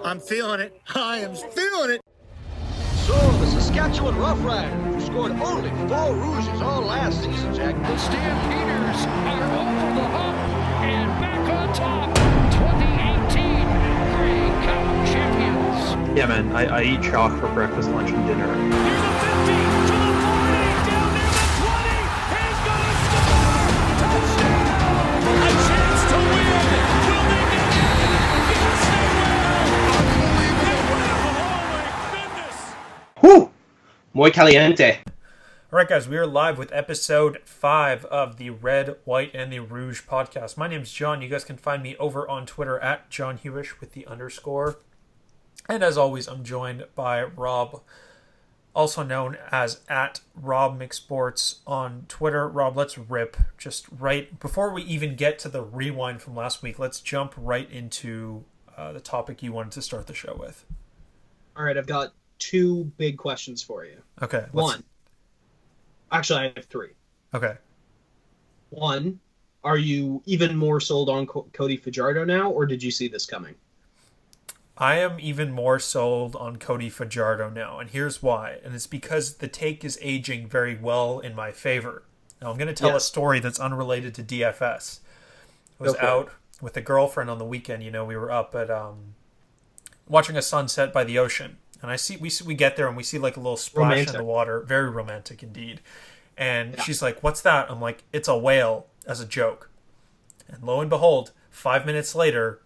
I'm feeling it. I am feeling it. So, the Saskatchewan Roughriders, who scored only 4 Rouges all last season, Jack. The Stampeders are over the hump and back on top. 2018 Grey Cup champions. Yeah, man, I eat chalk for breakfast, lunch, and dinner. Here's a 50 to the 40, down near the 20. He's going to score! Touchdown! A chance to win! Will they get it? Yes, they will! Unbelievable! Holy goodness! Whew! Muy caliente. All right, guys, we are live with episode 5 of the Red, White, and the Rouge podcast. My name's John. You guys can find me over on Twitter at John Hewish with the _. And as always, I'm joined by Rob, also known as at Rob McSports on Twitter. Rob, let's rip just right before we even get to the rewind from last week. Let's jump right into the topic you wanted to start the show with. All right, I've got 2 big questions for you. Okay. One. Actually, I have 3. Okay. 1, are you even more sold on Cody Fajardo now, or did you see this coming? I am even more sold on Cody Fajardo now, and here's why. And it's because the take is aging very well in my favor. Now, I'm going to tell a story that's unrelated to DFS. I was out with a girlfriend on the weekend. You know, we were up at watching a sunset by the ocean. And we get there and we see like a little splash in the water. Very romantic indeed. And she's like, "What's that?" I'm like, "It's a whale," as a joke. And lo and behold, 5 minutes later,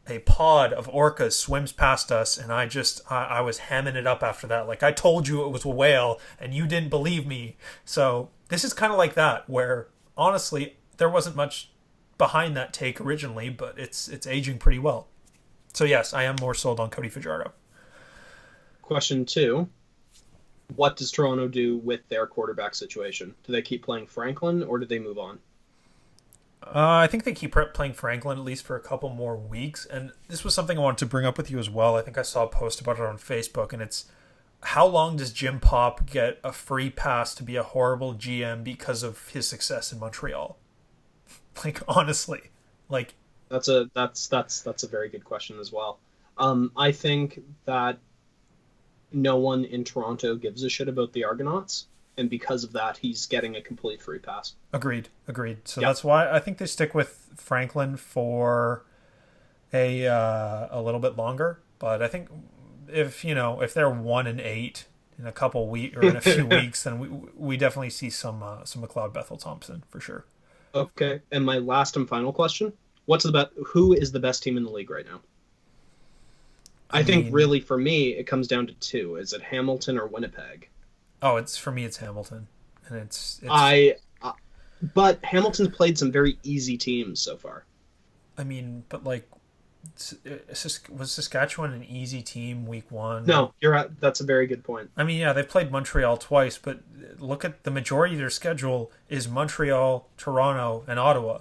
a pod of orcas swims past us, and I was hamming it up after that. Like, I told you it was a whale, and you didn't believe me. So this is kind of like that, where honestly, there wasn't much behind that take originally, but it's aging pretty well. So yes, I am more sold on Cody Fajardo. Question 2, what does Toronto do with their quarterback situation? Do they keep playing Franklin, or do they move on? I think they keep playing Franklin at least for a couple more weeks. And this was something I wanted to bring up with you as well. I think I saw a post about it on Facebook, and it's how long does Jim Popp get a free pass to be a horrible GM because of his success in Montreal? Like, honestly, like that's a very good question as well. I think that no one in Toronto gives a shit about the Argonauts, and because of that, he's getting a complete free pass. Agreed. So that's why I think they stick with Franklin for a little bit longer. But I think if they're 1-8 in a couple weeks or in a few weeks, then we definitely see some McLeod Bethel Thompson for sure. Okay, and my last and final question: who is the best team in the league right now? I think really for me it comes down to 2. Is it Hamilton or Winnipeg? Oh, for me it's Hamilton, and it's but Hamilton's played some very easy teams so far. I mean, but like, was Saskatchewan an easy team week 1? No, you're right. That's a very good point. I mean, yeah, they've played Montreal twice, but look at the majority of their schedule is Montreal, Toronto, and Ottawa.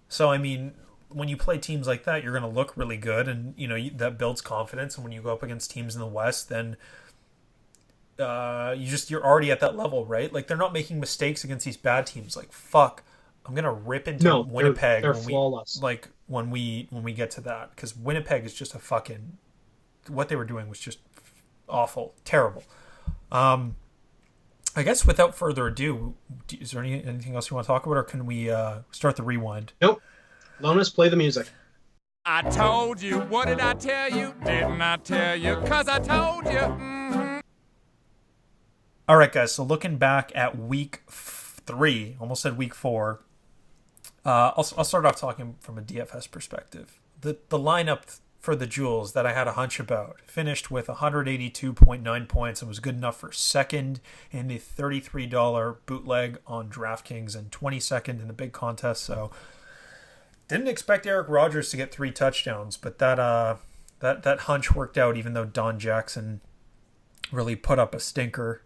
So, I mean, when you play teams like that, you're going to look really good, and that builds confidence. And when you go up against teams in the West, then you're already at that level, right? Like, they're not making mistakes against these bad teams. Like, fuck, I'm gonna rip into Winnipeg. They're flawless. When we get to that, because Winnipeg is just what they were doing was just awful, terrible. I guess without further ado, is there anything else you want to talk about, or can we start the rewind? Nope. Lonas, play the music. I told you. What did I tell you? Didn't I tell you? 'Cause I told you. Mm-hmm. All right, guys. So looking back at week 3, almost said week 4. I'll start off talking from a DFS perspective. The lineup for the Jewels that I had a hunch about finished with 182.9 points and was good enough for second in the $33 bootleg on DraftKings and 22nd in the big contest. So didn't expect Eric Rogers to get 3 touchdowns, but that hunch worked out, even though Don Jackson really put up a stinker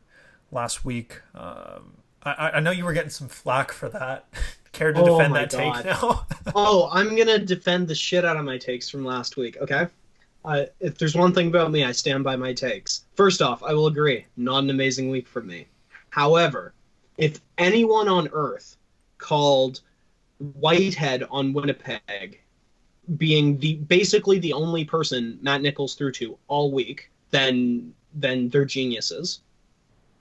last week. I know you were getting some flack for that. Care to defend that take now? I'm going to defend the shit out of my takes from last week, okay? If there's one thing about me, I stand by my takes. First off, I will agree, not an amazing week for me. However, if anyone on earth called Whitehead on Winnipeg being basically the only person Matt Nichols threw to all week, then they're geniuses.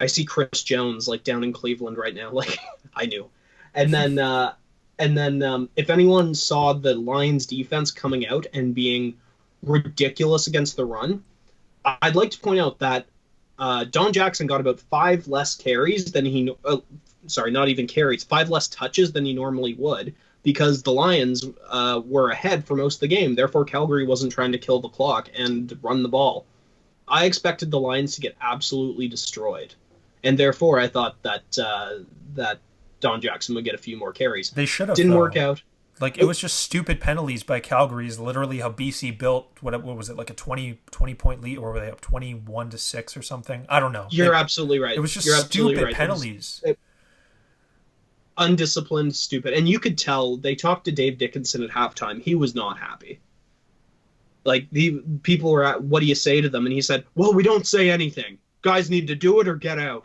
I see Chris Jones like down in Cleveland right now. Like I knew. And then if anyone saw the Lions defense coming out and being ridiculous against the run, I'd like to point out that Don Jackson got about 5 less carries than he not even carries, 5 less touches than he normally would, because the Lions were ahead for most of the game. Therefore, Calgary wasn't trying to kill the clock and run the ball. I expected the Lions to get absolutely destroyed, and therefore I thought that Don Jackson would get a few more carries. They should have. Didn't work out. Like, it was just stupid penalties by Calgary is literally how BC built, what was it, like a 20-point lead, or were they up 21-6 or something? I don't know. You're absolutely right. It was just You're stupid penalties. Undisciplined, stupid. And you could tell, they talked to Dave Dickinson at halftime. He was not happy. Like, the people were at, what do you say to them? And he said, well, we don't say anything. Guys need to do it or get out.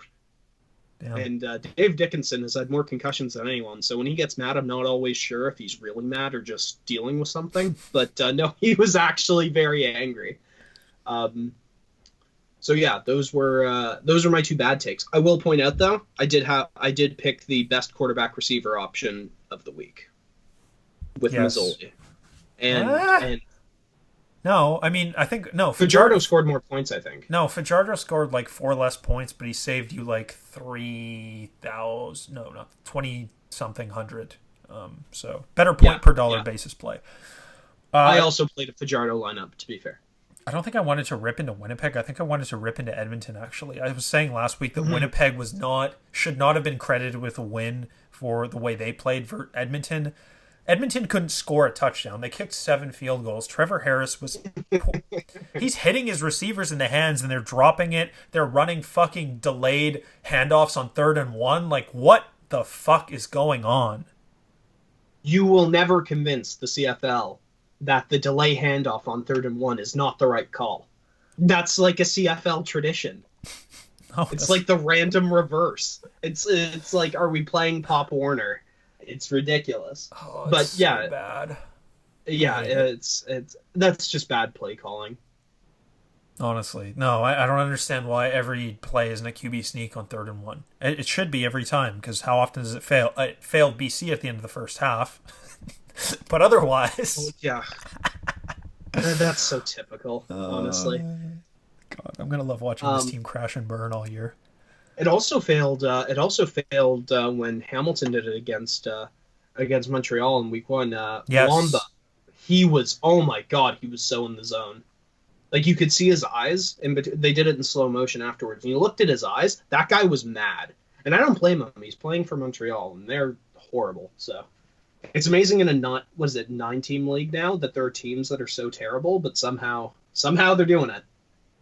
Damn. And Dave Dickinson has had more concussions than anyone, so when he gets mad, I'm not always sure if he's really mad or just dealing with something. But no, he was actually very angry. So yeah, those were my 2 bad takes. I will point out though, I did pick the best quarterback receiver option of the week with Mazzoli, and no, I mean, I think, no. Fajardo scored more points, I think. No, Fajardo scored like 4 less points, but he saved you like 20-something hundred. So better point per dollar basis play. I also played a Fajardo lineup, to be fair. I don't think I wanted to rip into Winnipeg. I think I wanted to rip into Edmonton, actually. I was saying last week that Winnipeg should not have been credited with a win for the way they played for Edmonton. Edmonton couldn't score a touchdown. They kicked 7 field goals. Trevor Harris he's hitting his receivers in the hands and they're dropping it. They're running fucking delayed handoffs on 3rd and 1. Like, what the fuck is going on? You will never convince the CFL that the delay handoff on 3rd and 1 is not the right call. That's like a CFL tradition. It's like the random reverse. It's like, are we playing Pop Warner? It's ridiculous. But so yeah, bad. Yeah, it's that's just bad play calling. Honestly, no, I don't understand why every play isn't a QB sneak on 3rd and 1. It should be every time, because how often does it fail? It failed BC at the end of the first half, but otherwise, yeah, that's so typical. Honestly, God, I'm gonna love watching this team crash and burn all year. It also failed. When Hamilton did it against Montreal in Week 1. Yes. Wamba, he was, oh my God, he was so in the zone. Like, you could see his eyes, and they did it in slow motion afterwards. And you looked at his eyes. That guy was mad, and I don't blame him. He's playing for Montreal, and they're horrible. So it's amazing in a 9-team league now that there are teams that are so terrible, but somehow they're doing it.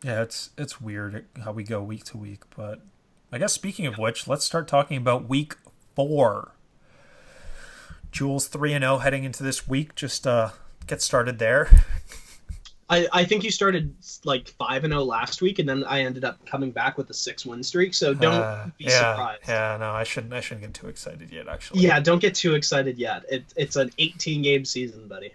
Yeah, it's weird how we go week to week, but. I guess speaking of which, let's start talking about Week 4. Jules 3-0 heading into this week. Just get started there. I think you started like 5-0 last week, and then I ended up coming back with a 6-win streak. So don't be surprised. Yeah, no, I shouldn't get too excited yet. Actually, yeah, don't get too excited yet. It's an 18-game season, buddy.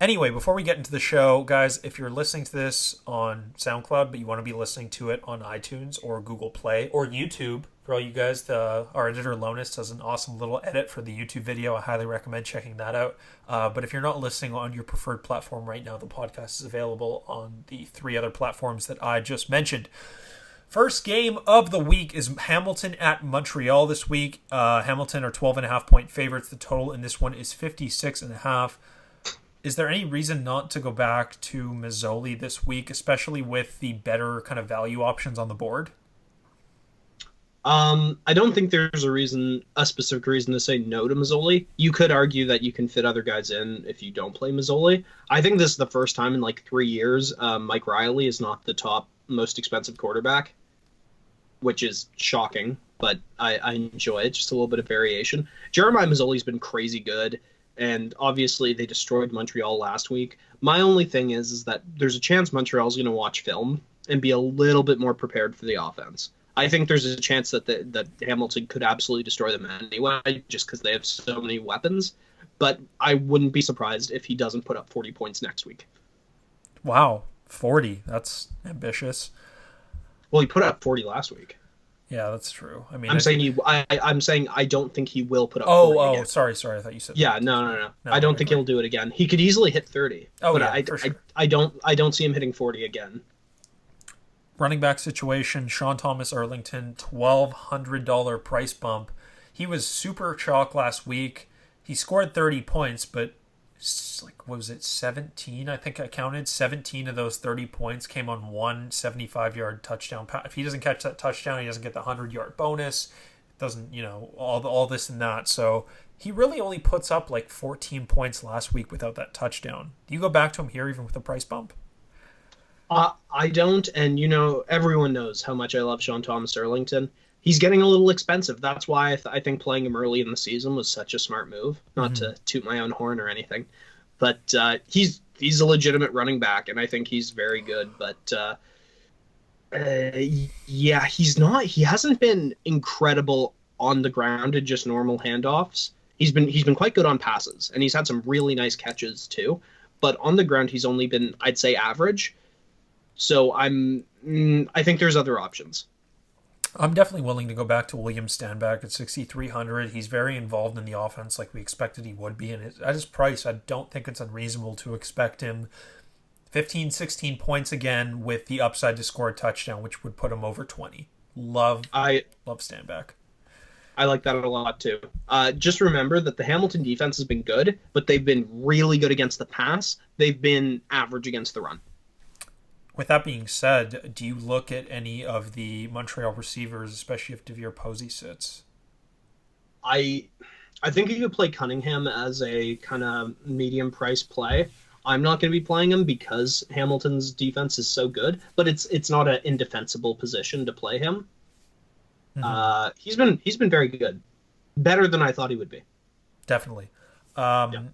Anyway, before we get into the show, guys, if you're listening to this on SoundCloud, but you want to be listening to it on iTunes or Google Play or YouTube, for all you guys, our editor Lonis does an awesome little edit for the YouTube video. I highly recommend checking that out. But if you're not listening on your preferred platform right now, the podcast is available on the 3 other platforms that I just mentioned. First game of the week is Hamilton at Montreal this week. Hamilton are 12.5-point favorites. The total in this one is 56.5. Is there any reason not to go back to Mazzoli this week, especially with the better kind of value options on the board? I don't think there's a specific reason to say no to Mazzoli. You could argue that you can fit other guys in if you don't play Mazzoli. I think this is the first time in like 3 years Mike Riley is not the top most expensive quarterback, which is shocking, but I enjoy it. Just a little bit of variation. Jeremiah Mazzoli's been crazy good. And obviously they destroyed Montreal last week. My only thing is that there's a chance Montreal's going to watch film and be a little bit more prepared for the offense. I think there's a chance that Hamilton could absolutely destroy them anyway, just because they have so many weapons. but I wouldn't be surprised if he doesn't put up 40 points next week. Wow, 40. That's ambitious. Well, he put up 40 last week. Yeah, that's true. I mean, I'm saying I don't think he will put up 40 again. Sorry. I thought you said. Yeah, no. I don't think he'll do it again. He could easily hit 30. Oh, but yeah, for sure. I don't see him hitting 40 again. Running back situation, Sean Thomas Arlington, $1,200 price bump. He was super chalk last week. He scored 30 points, but like, what was it, 17? I think I counted 17 of those 30 points came on one 75-yard touchdown pass. If he doesn't catch that touchdown, he doesn't get the 100-yard bonus. Doesn't, all this and that. So he really only puts up like 14 points last week without that touchdown. Do you go back to him here even with a price bump? I don't, and everyone knows how much I love Sean Thomas Arlington. He's getting a little expensive. That's why I think playing him early in the season was such a smart move. Not to toot my own horn or anything, but he's a legitimate running back, and I think he's very good. But yeah, he's not. He hasn't been incredible on the ground in just normal handoffs. He's been quite good on passes, and he's had some really nice catches too. But on the ground, he's only been, I'd say, average. So I think there's other options. I'm definitely willing to go back to William Stanback at 6,300. He's very involved in the offense like we expected he would be. And at his price, I don't think it's unreasonable to expect him 15, 16 points again with the upside to score a touchdown, which would put him over 20. Love Stanback. I like that a lot too. Just remember that the Hamilton defense has been good, but they've been really good against the pass. They've been average against the run. With that being said, do you look at any of the Montreal receivers, especially if Devere Posey sits? I think you could play Cunningham as a kind of medium price play. I'm not going to be playing him because Hamilton's defense is so good, but it's not an indefensible position to play him. Mm-hmm. He's been very good, better than I thought he would be. Definitely. Yeah.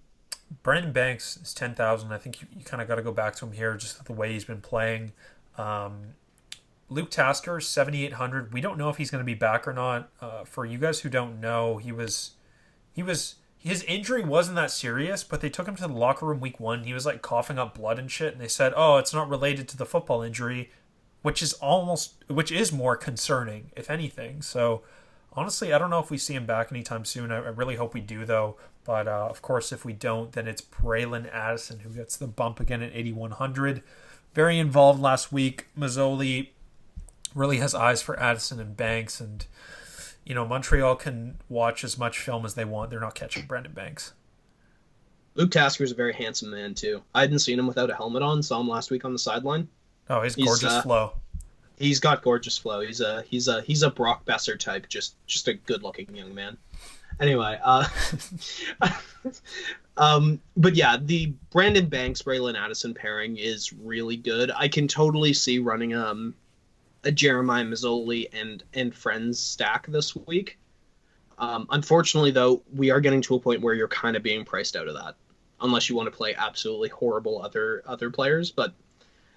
Brandon Banks is 10,000. I think you kind of got to go back to him here, just the way he's been playing. Luke Tasker, 7,800. We don't know if he's going to be back or not. For you guys who don't know, his injury wasn't that serious, but they took him to the locker room week 1. He was like coughing up blood and shit, and they said, "Oh, it's not related to the football injury," which is more concerning, if anything. So honestly, I don't know if we see him back anytime soon. I really hope we do, though. But, of course, if we don't, then it's Braylon Addison who gets the bump again at 8,100. Very involved last week. Mazzoli really has eyes for Addison and Banks. And, Montreal can watch as much film as they want. They're not catching Brandon Banks. Luke Tasker's a very handsome man, too. I hadn't seen him without a helmet on. Saw him last week on the sideline. Oh, he's gorgeous flow. He's got gorgeous flow. He's a Brock Besser type, just a good-looking young man. Anyway, but yeah, the Brandon Banks, Braylon Addison pairing is really good. I can totally see running a Jeremiah Mazzoli and friends stack this week. Unfortunately, though, we are getting to a point where you're kind of being priced out of that, unless you want to play absolutely horrible other players. But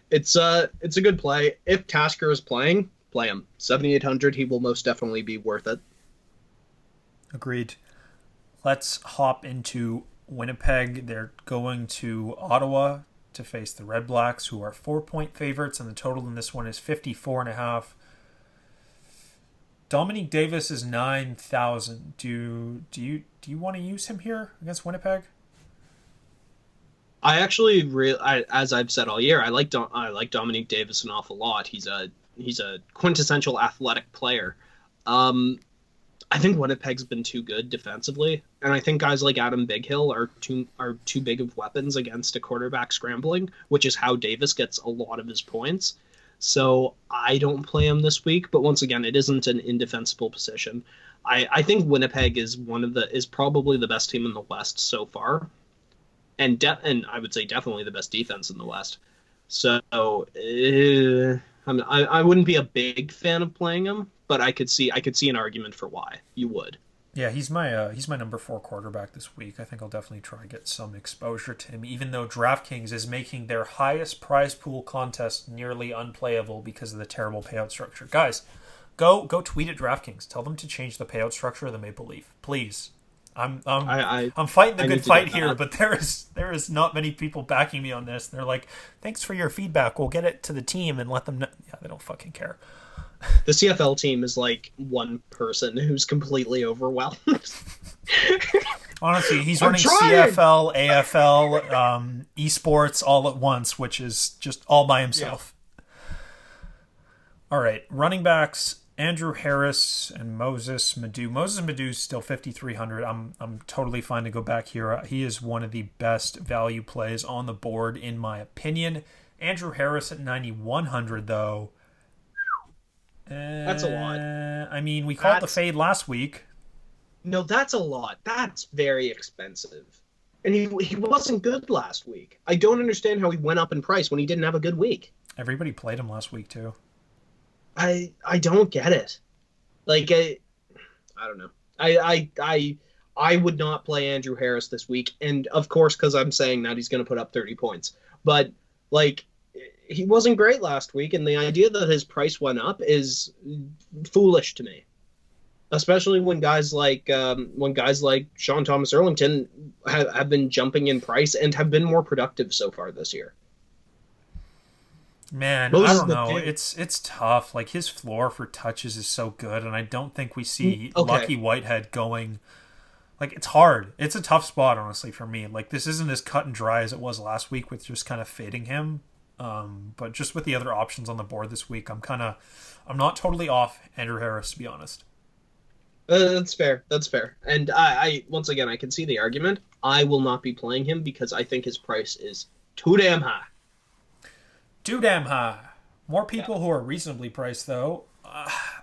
it's a good play. If Tasker is playing, play him. 7,800, he will most definitely be worth it. Agreed. Let's hop into Winnipeg. They're going to Ottawa to face the Red Blacks, who are 4-point favorites, and the total in this one is 54.5. Dominique Davis is 9,000. Do you want to use him here against Winnipeg? I actually as I've said all year, I like Dominique Davis an awful lot. He's a quintessential athletic player. I think Winnipeg's been too good defensively, and I think guys like Adam Bighill are too big of weapons against a quarterback scrambling, which is how Davis gets a lot of his points. So I don't play him this week, but once again, it isn't an indefensible position. I think Winnipeg is probably the best team in the West so far, and I would say definitely the best defense in the West. So I wouldn't be a big fan of playing him, but I could see an argument for why you would. Yeah, he's my number 4 quarterback this week. I think I'll definitely try to get some exposure to him, even though DraftKings is making their highest prize pool contest nearly unplayable because of the terrible payout structure. Guys, go tweet at DraftKings. Tell them to change the payout structure of the Maple Leaf. Please. I'm fighting the I good need to fight get here, that. but there is not many people backing me on this. They're like, thanks for your feedback. We'll get it to the team and let them know. Yeah, they don't fucking care. The CFL team is like one person who's completely overwhelmed. Honestly, he's I'm running trying! CFL, AFL, esports all at once, which is just all by himself. All right, running backs. Andrew Harris and Moses Madu. Moses Madu's still 5,300. I'm totally fine to go back here. He is one of the best value plays on the board, in my opinion. Andrew Harris at 9,100, though. That's a lot. I mean, we called the fade last week. No, that's a lot. That's very expensive. And he wasn't good last week. I don't understand how he went up in price when he didn't have a good week. Everybody played him last week, too. I don't get it. Like, I don't know. I would not play Andrew Harris this week, and of course, because I'm saying that, he's going to put up 30 points. But like, he wasn't great last week, and the idea that his price went up is foolish to me. Especially when guys like Sean Thomas Erlington have been jumping in price and have been more productive so far this year. Man, I don't know. It's tough. Like, his floor for touches is so good, and I don't think we see Lucky Whitehead going. Like, it's hard. It's a tough spot, honestly, for me. Like, this isn't as cut and dry as it was last week with just kind of fading him. But just with the other options on the board this week, I'm not totally off Andrew Harris, to be honest. That's fair. That's fair. And I once again, I can see the argument. I will not be playing him because I think his price is too damn high. Too damn high. More people who are reasonably priced, though.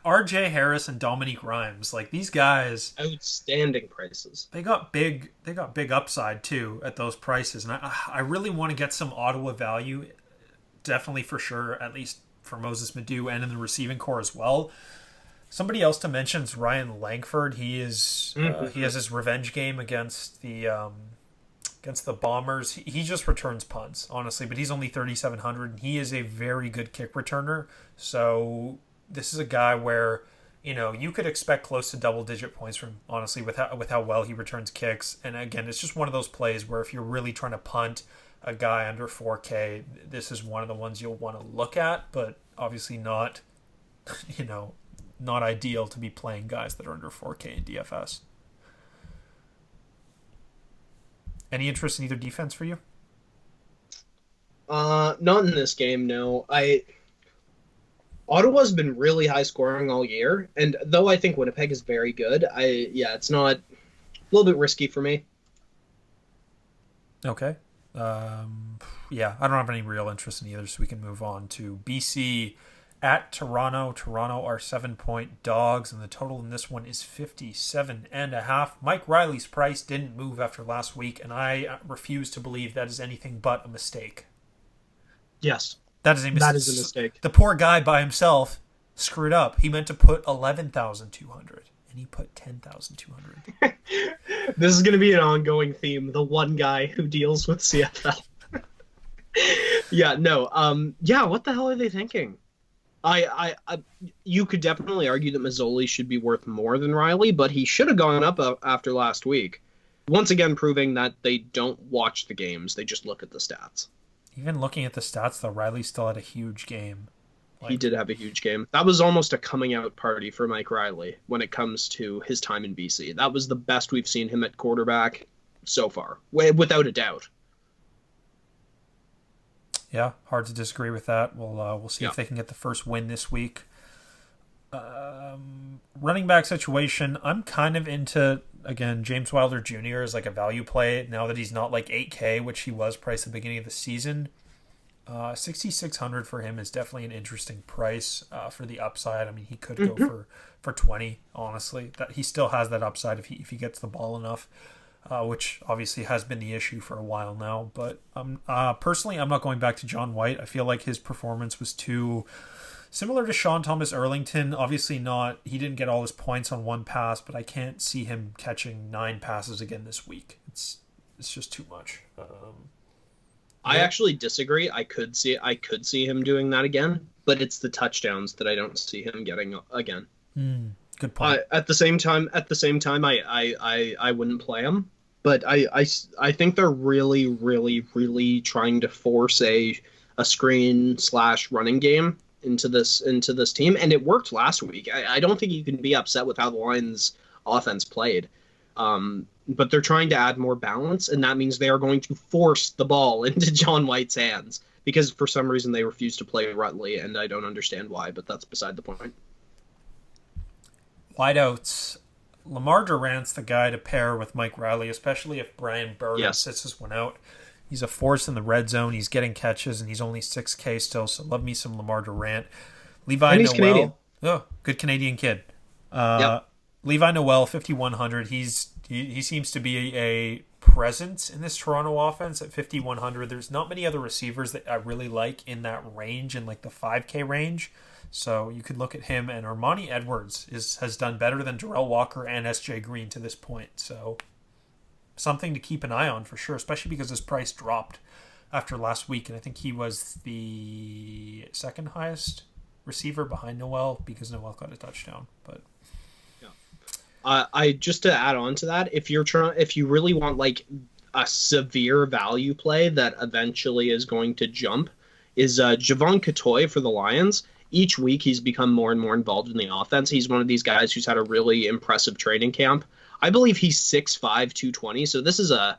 R.J. Harris and Dominique Rhymes. Like, these guys, outstanding prices. They got big upside too at those prices, and I really want to get some Ottawa value, definitely for sure, at least for Moses Madu and in the receiving core as well. Somebody else to mention is Ryan Langford. He has his revenge game against the Bombers. He just returns punts, honestly, but he's only 3,700, and he is a very good kick returner. So this is a guy where, you know, you could expect close to double-digit points from, honestly, with how well he returns kicks. And again, it's just one of those plays where if you're really trying to punt a guy under 4K, this is one of the ones you'll want to look at, but obviously not, you know, not ideal to be playing guys that are under 4K in DFS. Any interest in either defense for you? Not in this game, no. Ottawa's been really high scoring all year, and though I think Winnipeg is very good, it's not a little bit risky for me. Okay. I don't have any real interest in either, so we can move on to BC at Toronto. Toronto are 7-point dogs, and the total in this one is 57.5. Mike Riley's price didn't move after last week, and I refuse to believe that is anything but a mistake. Yes. That is a mistake. That is a mistake. The poor guy by himself screwed up. He meant to put 11,200, and he put 10,200. This is going to be an ongoing theme. The one guy who deals with CFL. What the hell are they thinking? You could definitely argue that Mazzoli should be worth more than Riley, but he should have gone up after last week. Once again, proving that they don't watch the games; they just look at the stats. Even looking at the stats, though, Riley still had a huge game. He did have a huge game. That was almost a coming out party for Mike Riley when it comes to his time in BC. That was the best we've seen him at quarterback so far, without a doubt. Yeah, hard to disagree with that. We'll see if they can get the first win this week. Running back situation, I'm kind of into, again, James Wilder Jr. is like a value play now that he's not like 8K, which he was priced at the beginning of the season. 6,600 for him is definitely an interesting price for the upside. I mean, he could go for 20, honestly. That he still has that upside if he gets the ball enough. Which obviously has been the issue for a while now. But personally, I'm not going back to John White. I feel like his performance was too similar to Sean Thomas Erlington. Obviously he didn't get all his points on one pass, but I can't see him catching 9 passes again this week. It's just too much. I actually disagree. I could see him doing that again, but it's the touchdowns that I don't see him getting again. Good point. At the same time, I wouldn't play him. But I think they're really, really, really trying to force a screen / running game into this team, and it worked last week. I don't think you can be upset with how the Lions offense played. But they're trying to add more balance, and that means they are going to force the ball into John White's hands because for some reason they refuse to play Rutley, and I don't understand why, but that's beside the point. Wideouts. Lamar Durant's the guy to pair with Mike Riley, especially if Brian Burden sits this one out. He's a force in the red zone. He's getting catches, and he's only 6K still, so love me some Lamar Durant. Levi and he's Noel. Canadian. Oh, good Canadian kid. Levi Noel, 5,100. He seems to be a presence in this Toronto offense at 5,100. There's not many other receivers that I really like in that range, in like the 5K range. So you could look at him, and Armani Edwards has done better than Darrell Walker and SJ Green to this point. So something to keep an eye on for sure, especially because his price dropped after last week, and I think he was the second highest receiver behind Noel because Noel got a touchdown. But I just to add on to that, if you really want like a severe value play that eventually is going to jump, is Javon Catoy for the Lions. Each week he's become more and more involved in the offense. He's one of these guys who's had a really impressive training camp. I believe he's 6'5", 220. So this is a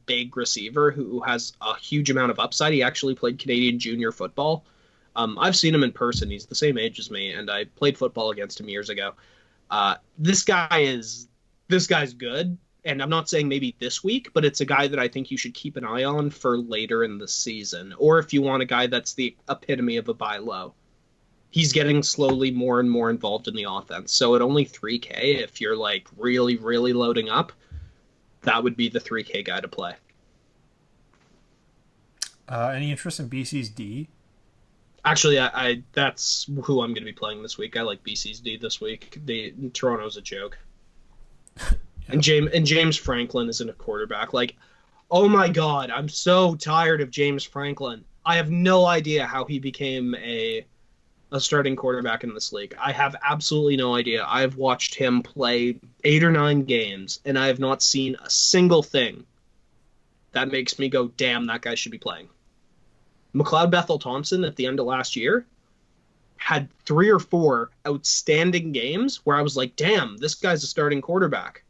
big receiver who has a huge amount of upside. He actually played Canadian junior football. I've seen him in person. He's the same age as me, and I played football against him years ago. This guy's good, and I'm not saying maybe this week, but it's a guy that I think you should keep an eye on for later in the season, or if you want a guy that's the epitome of a buy low. He's getting slowly more and more involved in the offense. So at only 3K, if you're like really, really loading up, that would be the 3K guy to play. Any interest in BC's D? Actually, I that's who I'm going to be playing this week. I like BC's D this week. Toronto's a joke. And James Franklin isn't a quarterback. Like, oh my God, I'm so tired of James Franklin. I have no idea how he became a starting quarterback in this league. I have absolutely no idea. I've watched him play 8 or 9 games, and I have not seen a single thing that makes me go, damn, that guy should be playing. McLeod Bethel Thompson at the end of last year had 3 or 4 outstanding games where I was like, damn, this guy's a starting quarterback.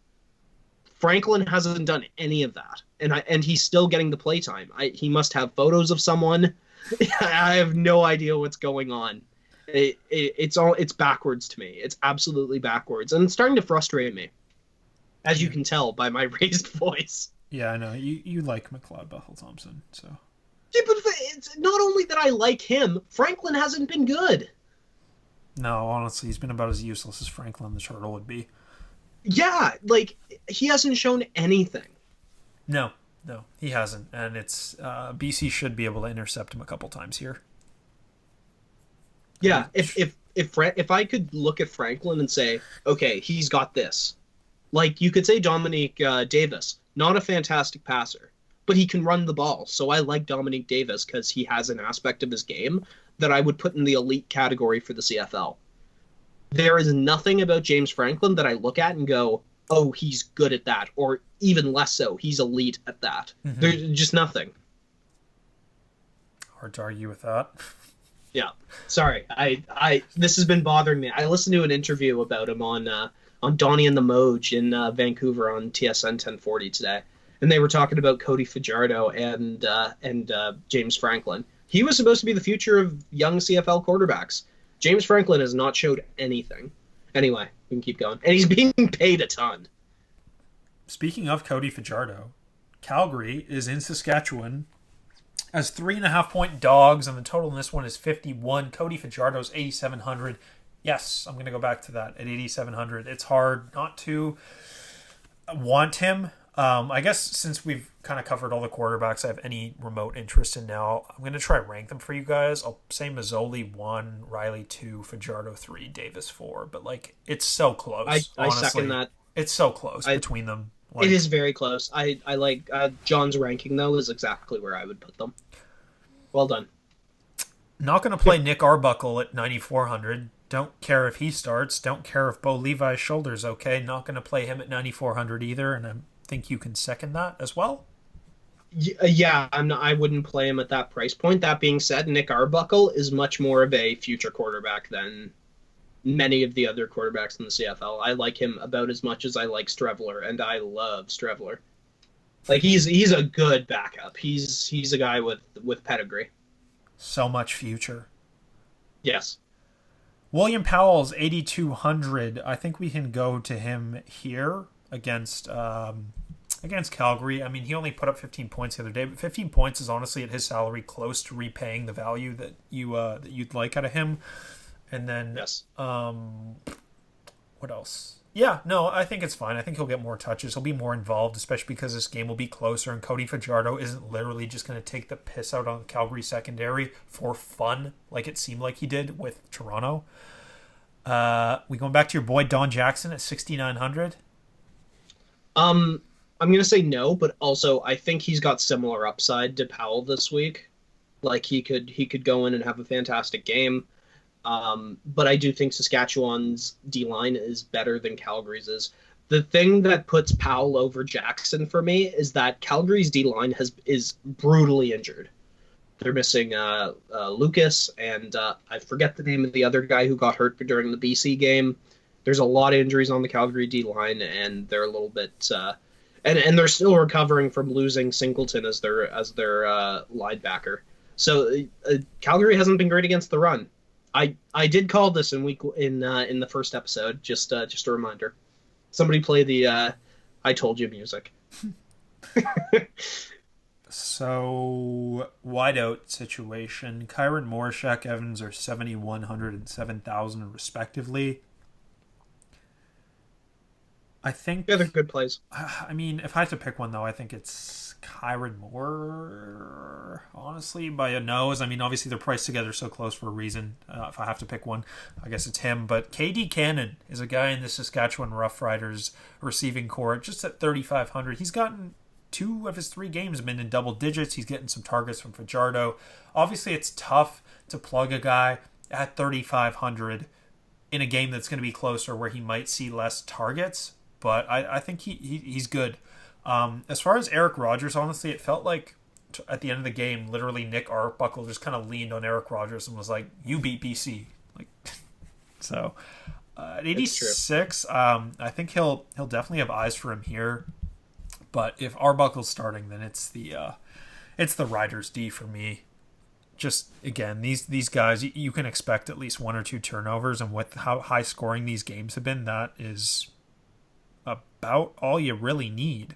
Franklin hasn't done any of that, and he's still getting the play time. He must have photos of someone. I have no idea what's going on. It's backwards to me. It's absolutely backwards, and it's starting to frustrate me, as you can tell by my raised voice. Yeah, I know you like McLeod Bethel Thompson, so. Yeah, but it's not only that I like him. Franklin hasn't been good. No, honestly, he's been about as useless as Franklin the Turtle would be. Yeah, like he hasn't shown anything. No, he hasn't, and it's BC should be able to intercept him a couple times here. Yeah, if I could look at Franklin and say, okay, he's got this. Like, you could say Dominique Davis, not a fantastic passer, but he can run the ball. So I like Dominique Davis because he has an aspect of his game that I would put in the elite category for the CFL. There is nothing about James Franklin that I look at and go, oh, he's good at that, or even less so, he's elite at that. Mm-hmm. There's just nothing. Hard to argue with that. Yeah, sorry. I this has been bothering me. I listened to an interview about him on Donnie and the Moj in Vancouver on TSN 1040 today, and they were talking about Cody Fajardo and James Franklin. He was supposed to be the future of young CFL quarterbacks. James Franklin has not showed anything. Anyway, we can keep going, and he's being paid a ton. Speaking of Cody Fajardo, Calgary is in Saskatchewan as 3.5-point dogs, and the total in this one is 51. Cody Fajardo's 8,700. Yes, I'm going to go back to that at 8,700. It's hard not to want him. I guess since we've kind of covered all the quarterbacks I have any remote interest in now, I'm going to try rank them for you guys. I'll say Mazzoli 1, Riley 2, Fajardo 3, Davis 4. But, like, it's so close. I second that. It's so close between them. Like, it is very close. I like John's ranking, though, is exactly where I would put them. Well done. Not going to play Nick Arbuckle at 9,400. Don't care if he starts. Don't care if Bo Levi's shoulder's okay. Not going to play him at 9,400 either, and I think you can second that as well. Yeah, I wouldn't play him at that price point. That being said, Nick Arbuckle is much more of a future quarterback than many of the other quarterbacks in the CFL. I like him about as much as I like Strevler, and I love Strevler. Like, he's a good backup. He's a guy with pedigree. So much future. Yes. William Powell's 8,200. I think we can go to him here against Calgary. I mean, he only put up 15 points the other day, but 15 points is honestly at his salary close to repaying the value that you'd like out of him. And then, yes. What else? Yeah, no, I think it's fine. I think he'll get more touches. He'll be more involved, especially because this game will be closer, and Cody Fajardo isn't literally just going to take the piss out on the Calgary secondary for fun, like it seemed like he did with Toronto. We going back to your boy Don Jackson at 6,900? I'm going to say no, but also I think he's got similar upside to Powell this week. Like, he could go in and have a fantastic game. But I do think Saskatchewan's D-line is better than Calgary's is. The thing that puts Powell over Jackson for me is that Calgary's D-line is brutally injured. They're missing Lucas, and I forget the name of the other guy who got hurt during the BC game. There's a lot of injuries on the Calgary D-line, and they're a little bit... and they're still recovering from losing Singleton as their linebacker. So Calgary hasn't been great against the run. I did call this in the first episode. Just a reminder. Somebody play the "I Told You" music. So, wideout situation. Kyron Moore, Shaq Evans are 7,100 and 7,000 respectively. I think... Yeah, they're good plays. I mean, if I had to pick one, though, I think it's Kyron Moore, honestly, by a nose. I mean, obviously, they're priced together so close for a reason. If I have to pick one, I guess it's him. But KD Cannon is a guy in the Saskatchewan Roughriders receiving corps just at 3,500. He's gotten 2 of his 3 games have been in double digits. He's getting some targets from Fajardo. Obviously, it's tough to plug a guy at 3,500 in a game that's going to be closer where he might see less targets. But I think he's good. As far as Eric Rogers, honestly, it felt like at the end of the game, literally Nick Arbuckle just kind of leaned on Eric Rogers and was like, "You beat BC." Like, so at 86, I think he'll definitely have eyes for him here. But if Arbuckle's starting, then it's the Riders D for me. Just again, these guys, you can expect at least 1 or 2 turnovers, and with how high scoring these games have been, that is about all you really need.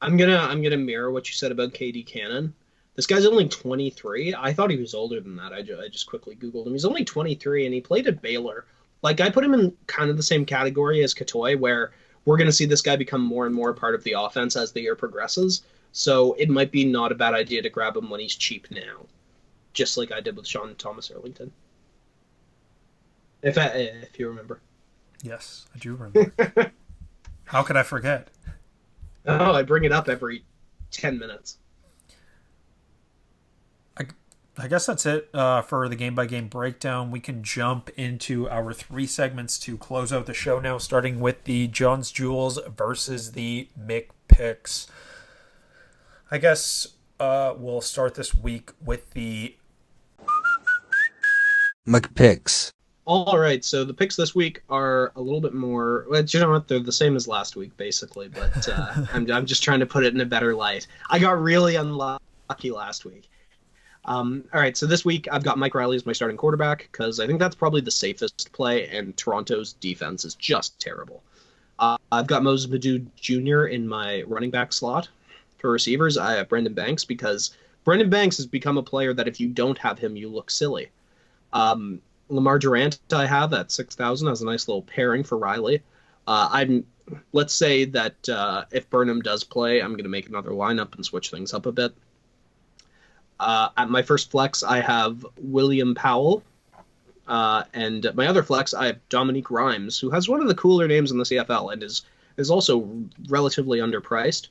I'm gonna mirror what you said about KD Cannon. This guy's only 23. I thought he was older than that. I just quickly Googled him. He's only 23, and he played at Baylor. Like, I put him in kind of the same category as Katoy, where we're going to see this guy become more and more part of the offense as the year progresses. So it might be not a bad idea to grab him when he's cheap now, just like I did with Sean Thomas Erlington. If you remember. Yes, I do remember. How could I forget? Oh, I bring it up every 10 minutes. I guess that's it for the game-by-game breakdown. We can jump into our 3 segments to close out the show now, starting with the John's Jewels versus the Mick Picks. I guess we'll start this week with the McPicks. All right, so the picks this week are a little bit more... Well, you know what? They're the same as last week, basically, but I'm just trying to put it in a better light. I got really unlucky last week. All right, so this week I've got Mike Riley as my starting quarterback because I think that's probably the safest play, and Toronto's defense is just terrible. I've got Moses Madou Jr. in my running back slot. For receivers, I have Brendan Banks because Brendan Banks has become a player that if you don't have him, you look silly. Lamar Durant I have at 6,000 as a nice little pairing for Riley. Let's say that if Burnham does play, I'm going to make another lineup and switch things up a bit. At my first flex, I have William Powell. And at my other flex, I have Dominique Rhymes, who has one of the cooler names in the CFL and is also relatively underpriced.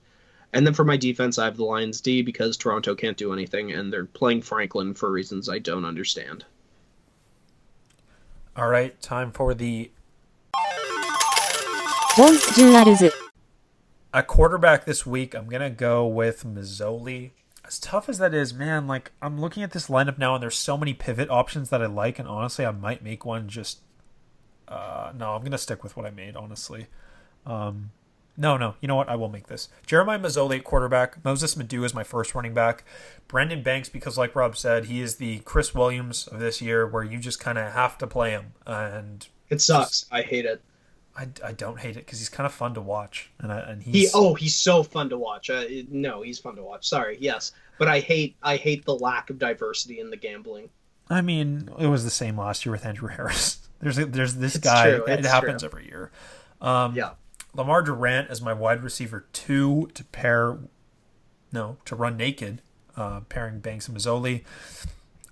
And then for my defense, I have the Lions D because Toronto can't do anything, and they're playing Franklin for reasons I don't understand. All right, time for the at quarterback this week. I'm gonna go with Mazzoli. As tough as that is, man, like I'm looking at this lineup now, and there's so many pivot options that I like, and honestly, I might make one. Just no, I'm gonna stick with what I made. Honestly, no, you know what? I will make this. Jeremiah Mazzoli at quarterback. Moses Madu is my first running back. Brandon Banks, because like Rob said, he is the Chris Williams of this year, where you just kind of have to play him, and it sucks. I hate it. I don't hate it because he's kind of fun to watch, and he's so fun to watch. No, he's fun to watch. Sorry, yes, but I hate the lack of diversity in the gambling. I mean, it was the same last year with Andrew Harris. There's this It's guy. true, It it's happens true. every year. Yeah. Lamar Durant as my wide receiver 2 to run naked, pairing Banks and Mazzoli.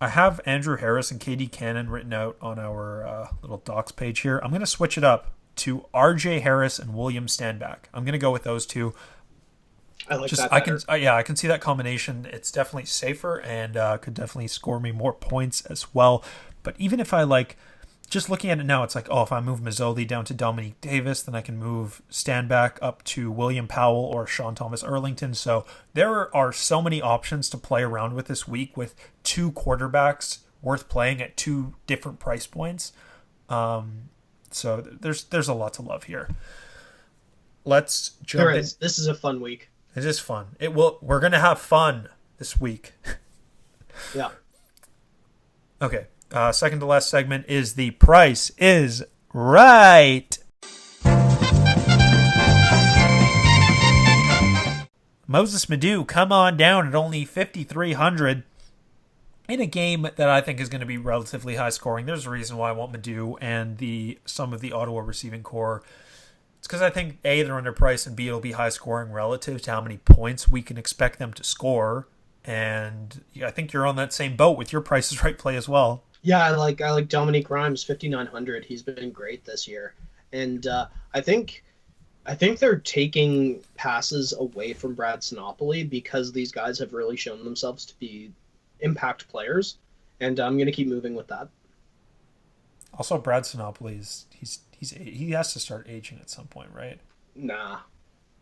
I have Andrew Harris and KD Cannon written out on our little docs page here. I'm going to switch it up to RJ Harris and William Standback. I'm going to go with those two. I like that better. I can see that combination. It's definitely safer and could definitely score me more points as well. But even if I just looking at it now, it's like, if I move Mazzoli down to Dominique Davis, then I can move Standback up to William Powell or Sean Thomas Erlington. So there are so many options to play around with this week with 2 quarterbacks worth playing at 2 different price points. So there's a lot to love here. Let's jump in. This is a fun week. It is fun. We're gonna have fun this week. Yeah. Okay. Second to last segment is the Price is Right. Moses Madu, come on down at only 5,300 in a game that I think is going to be relatively high scoring. There's a reason why I want Madu and some of the Ottawa receiving core. It's because I think A, they're underpriced, and B, it'll be high scoring relative to how many points we can expect them to score. And I think you're on that same boat with your Price is Right play as well. Yeah, I like Dominique Rhymes, 5,900. He's been great this year, and I think they're taking passes away from Brad Sinopoli because these guys have really shown themselves to be impact players, and I'm going to keep moving with that. Also, Brad Sinopoli he has to start aging at some point, right? Nah.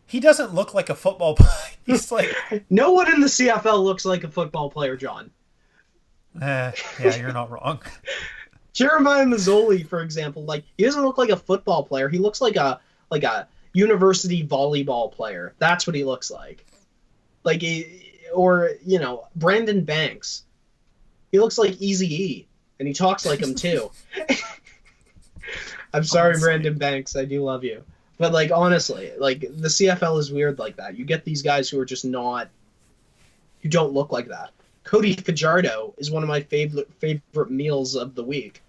He doesn't look like a football player. He's like no one in the CFL looks like a football player, John. Yeah, you're not wrong. Jeremiah Mazzoli, for example, he doesn't look like a football player. He looks like a university volleyball player. That's what he looks like. Brandon Banks. He looks like Eazy-E, and he talks like him too. I'm sorry, honestly. Brandon Banks. I do love you. But, honestly, the CFL is weird like that. You get these guys who are just who don't look like that. Cody Fajardo is one of my favorite meals of the week.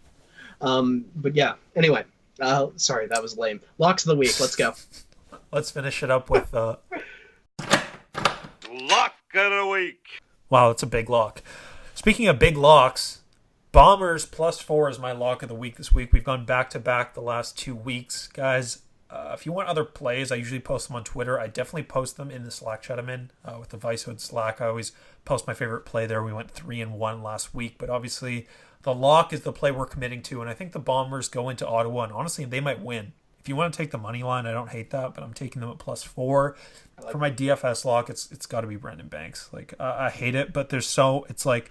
But yeah, anyway. Sorry, that was lame. Locks of the week. Let's go. Let's finish it up with Lock of the week. Wow, it's a big lock. Speaking of big locks, Bombers +4 is my lock of the week this week. We've gone back-to-back the last 2 weeks. Guys, if you want other plays, I usually post them on Twitter. I definitely post them in the Slack chat I'm in with the Vicehood Slack. I always post my favorite play there. We went 3-1 last week, but obviously the lock is the play we're committing to, and I think the Bombers go into Ottawa, and honestly, they might win. If you want to take the money line, I don't hate that, but I'm taking them at +4. For my DFS lock, it's got to be Brandon Banks. I hate it, but it's like,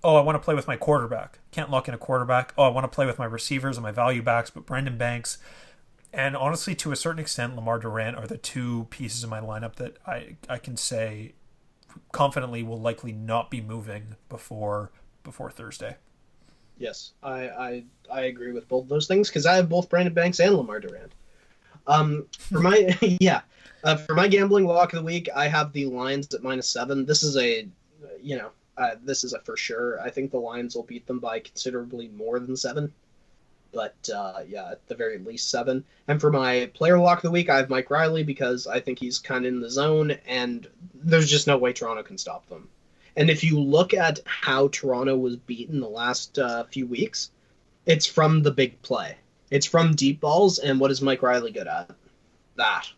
I want to play with my quarterback. Can't lock in a quarterback. I want to play with my receivers and my value backs, but Brandon Banks, and honestly, to a certain extent, Lamar Durant are the 2 pieces of my lineup that I can say confidently will likely not be moving before Thursday. Yes, I agree with both those things because I have both Brandon Banks and Lamar Durant. For my gambling lock of the week, I have the Lions at -7. This is this is a for sure. I think the Lions will beat them by considerably more than 7. But, at the very least 7. And for my player lock of the week, I have Mike Riley because I think he's kind of in the zone, and there's just no way Toronto can stop them. And if you look at how Toronto was beaten the last few weeks, it's from the big play. It's from deep balls, and what is Mike Riley good at? That.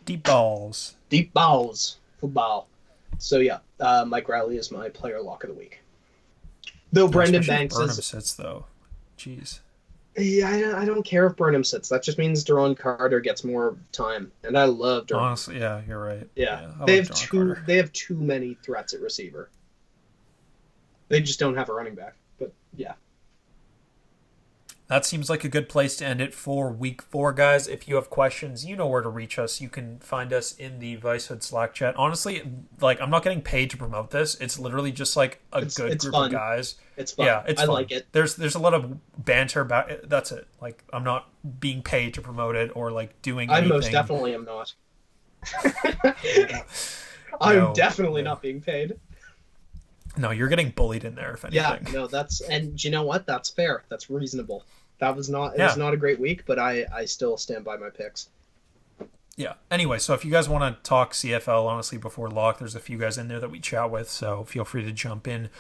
Deep balls. Deep balls. Football. So, Mike Riley is my player lock of the week. Though Brendan Banks Burnham sits, though. Jeez. Yeah, I don't care if Burnham sits. That just means Deron Carter gets more time, and I love Deron. Honestly, yeah, you're right. Yeah, I they love have Deron too. Carter. They have too many threats at receiver. They just don't have a running back. But yeah. That seems like a good place to end it for week 4, guys. If you have questions, you know where to reach us. You can find us in the Vicehood Slack chat. Honestly, like, I'm not getting paid to promote this. It's literally just like a good It's group fun. of guys. It's fun. Yeah, it's I fun. like it. There's a lot of banter about it. That's it. Like, I'm not being paid to promote it or like doing I anything. most definitely am not. No. I'm definitely not being paid. No, you're getting bullied in there, if anything. Yeah, no, and you know what? That's fair. That's reasonable. It was not a great week, but I still stand by my picks. Yeah. Anyway, so if you guys want to talk CFL, honestly, before lock, there's a few guys in there that we chat with, so feel free to jump in.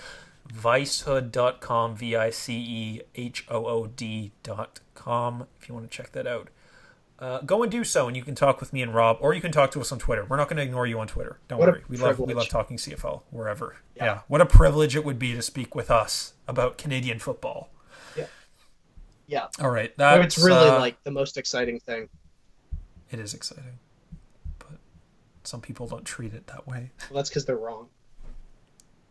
Vicehood.com, VICEHOOD.com, if you want to check that out. Go and do so, and you can talk with me and Rob, or you can talk to us on Twitter. We're not going to ignore you on Twitter. Don't worry. We love talking CFL wherever. Yeah. What a privilege it would be to speak with us about Canadian football. Yeah. All right. It's really like the most exciting thing. It is exciting, but some people don't treat it that way. Well, that's because they're wrong.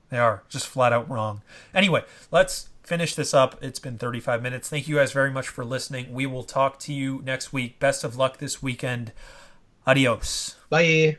They are just flat out wrong. Anyway, let's finish this up. It's been 35 minutes. Thank you guys very much for listening. We will talk to you next week. Best of luck this weekend. Adios. Bye.